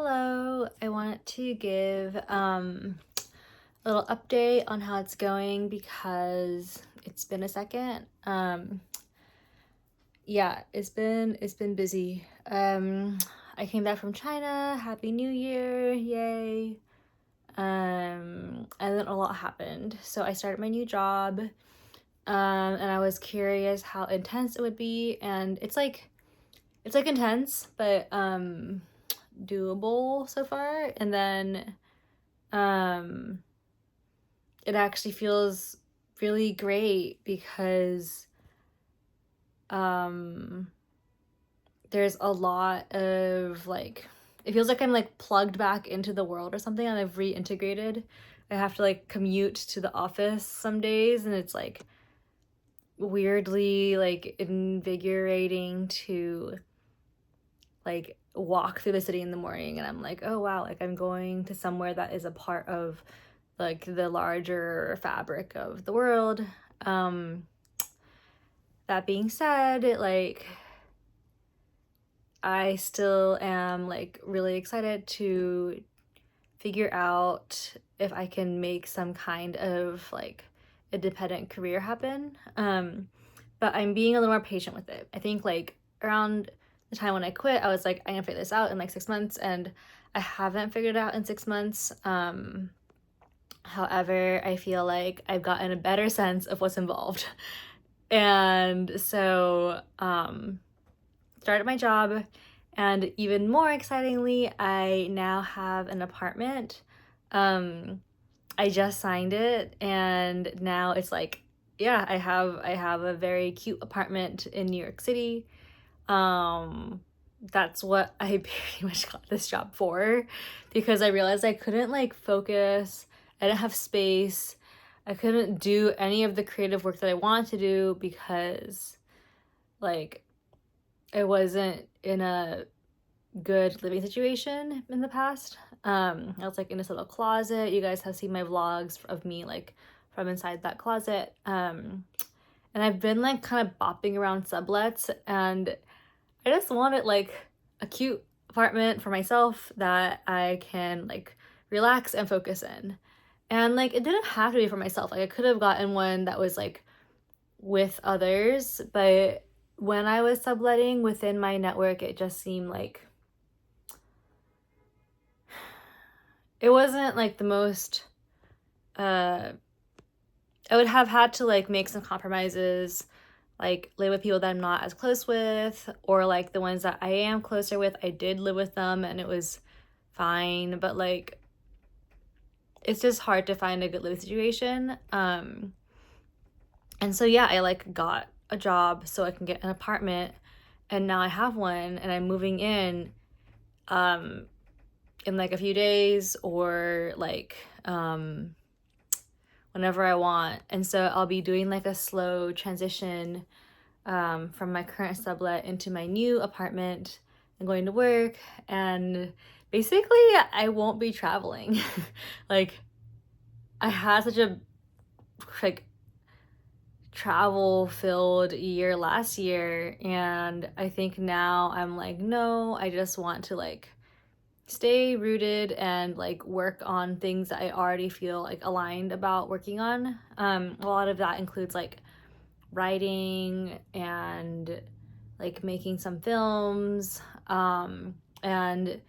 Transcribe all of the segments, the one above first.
Hello, I wanted to give a little update on how it's going because it's been a second. Yeah, it's been busy. I came back from China. Happy New Year, yay. And then a lot happened. So I started my new job, and I was curious how intense it would be, and it's like intense, but doable so far. And then um it actually feels really great because um there's a lot of it feels like I'm like plugged back into the world or something, and I've reintegrated. I have to like commute to the office some days, and it's like weirdly like invigorating to like walk through the city in the morning, and I'm like, oh wow, like I'm going to somewhere that is a part of like the larger fabric of the world. Um that being said, I still am like really excited to figure out if I can make some kind of like independent career happen. But I'm being a little more patient with it. I think like around the time when I quit, I was like, I'm gonna figure this out in like 6 months, and I haven't figured it out in 6 months. However, I feel like I've gotten a better sense of what's involved. And so, started my job, and even more excitingly, I now have an apartment. Um, I just signed it, and now it's like, yeah, I have a very cute apartment in New York City. Um, that's what I pretty much got this job for, because I realized I couldn't like focus. I didn't have space. I couldn't do any of the creative work that I wanted to do because like I wasn't in a good living situation in the past. I was like in this little closet. You guys have seen my vlogs of me like from inside that closet. And I've been like kind of bopping around sublets, and I just wanted like a cute apartment for myself that I can like relax and focus in. And like it didn't have to be for myself. Like I could have gotten one that was like with others, but when I was subletting within my network, it just seemed like it wasn't like the most uh I would have had to like make some compromises, like live with people that I'm not as close with, or like the ones that I am closer with, I did live with them and it was fine, but like it's just hard to find a good living situation. And so yeah, I like got a job so I can get an apartment, and now I have one, and I'm moving um in like a few days, or like whenever I want. And so I'll be doing like a slow transition from my current sublet into my new apartment and going to work. And basically, I won't be traveling. Like, I had such a like travel filled year last year, and I think now I'm like, no, I just want to like stay rooted and like work on things that I already feel like aligned about working on. A lot of that includes like writing and like making some films, and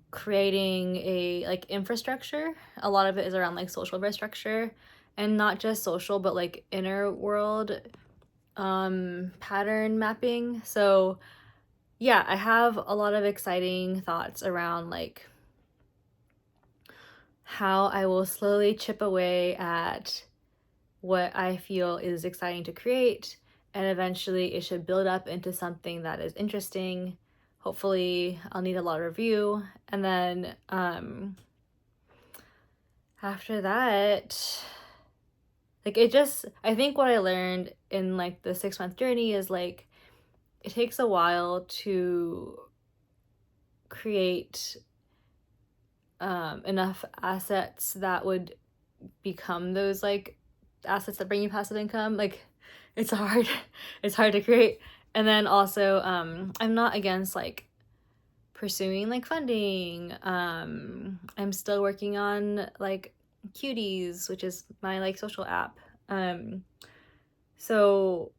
creating a like infrastructure. A lot of it is around like social infrastructure, and not just social, but like inner world pattern mapping. So yeah, I have a lot of exciting thoughts around like how I will slowly chip away at what I feel is exciting to create, and eventually it should build up into something that is interesting. Hopefully, I'll need a lot of review, and then after that, like it just I think what I learned in like the 6 month journey is like it takes a while to create enough assets that would become those like assets that bring you passive income. Like it's hard. It's hard to create. And then also I'm not against like pursuing like funding. I'm still working on like Cuties, which is my like social app. So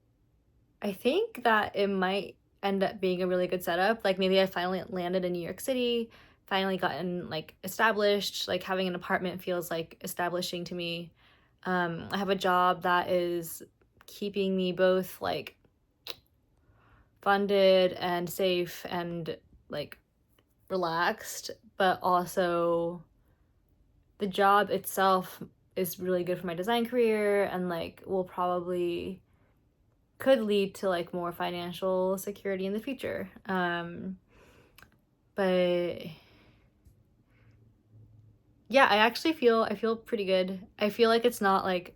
I think that it might end up being a really good setup. Like maybe I finally landed in New York City, finally gotten like established, like having an apartment feels like establishing to me. I have a job that is keeping me both like funded and safe and like relaxed, but also the job itself is really good for my design career and like will probably could lead to like more financial security in the future. But yeah, I feel pretty good. I feel like it's not like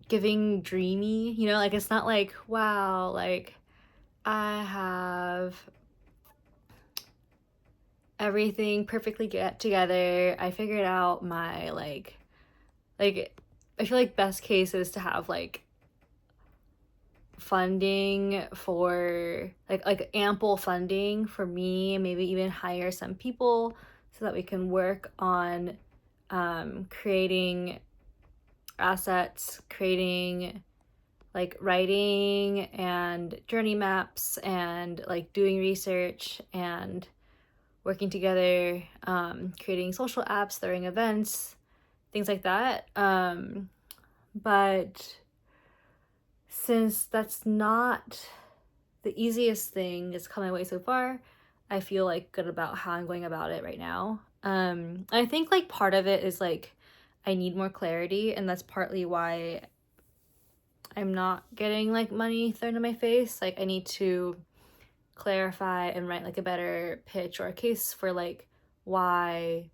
giving dreamy, you know, like it's not like wow, like I have everything perfectly get together. I figured out my like I feel like best case is to have like funding for like ample funding for me, maybe even hire some people so that we can work on creating assets, creating like writing and journey maps and like doing research and working together, creating social apps, throwing events, things like that. But since that's not the easiest thing that's come my way so far, I feel like good about how I'm going about it right now. I think like part of it is like I need more clarity, and that's partly why I'm not getting like money thrown in my face. Like I need to clarify and write like a better pitch or a case for like why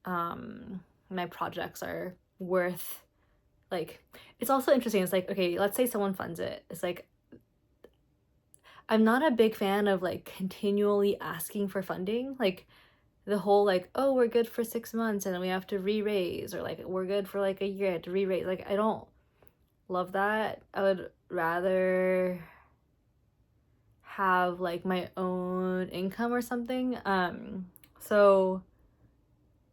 my projects are worth like it's also interesting. It's like, okay, let's say someone funds it. It's like I'm not a big fan of like continually asking for funding. Like the whole like, oh, we're good for 6 months and then we have to re-raise, or like we're good for like a year to re-raise. Like I don't love that. I would rather have like my own income or something. So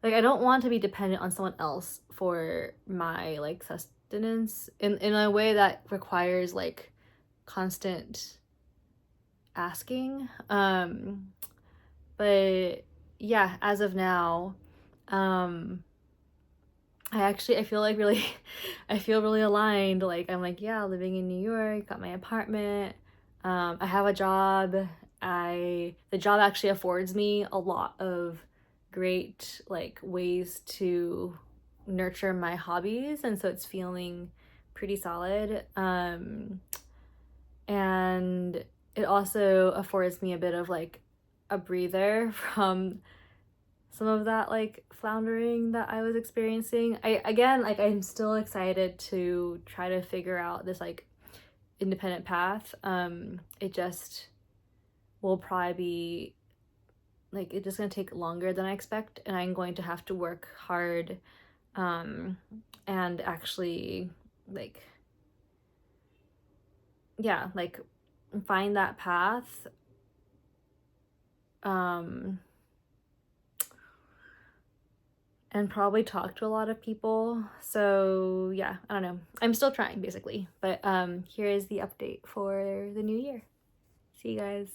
like I don't want to be dependent on someone else for my like sustenance in a way that requires like constant asking. But yeah, as of now, um I feel like really I feel really aligned. Like I'm like, yeah, living in New York, got my apartment. I have a job. The job actually affords me a lot of great like ways to nurture my hobbies, and so it's feeling pretty solid. And it also affords me a bit of like a breather from some of that like floundering that I was experiencing. I'm still excited to try to figure out this like independent path. It just will probably be like it's just gonna take longer than I expect, and I'm going to have to work hard and actually like yeah, like find that path. Um and probably talk to a lot of people. So yeah, I don't know. I'm still trying basically. But here is the update for the new year. See you guys.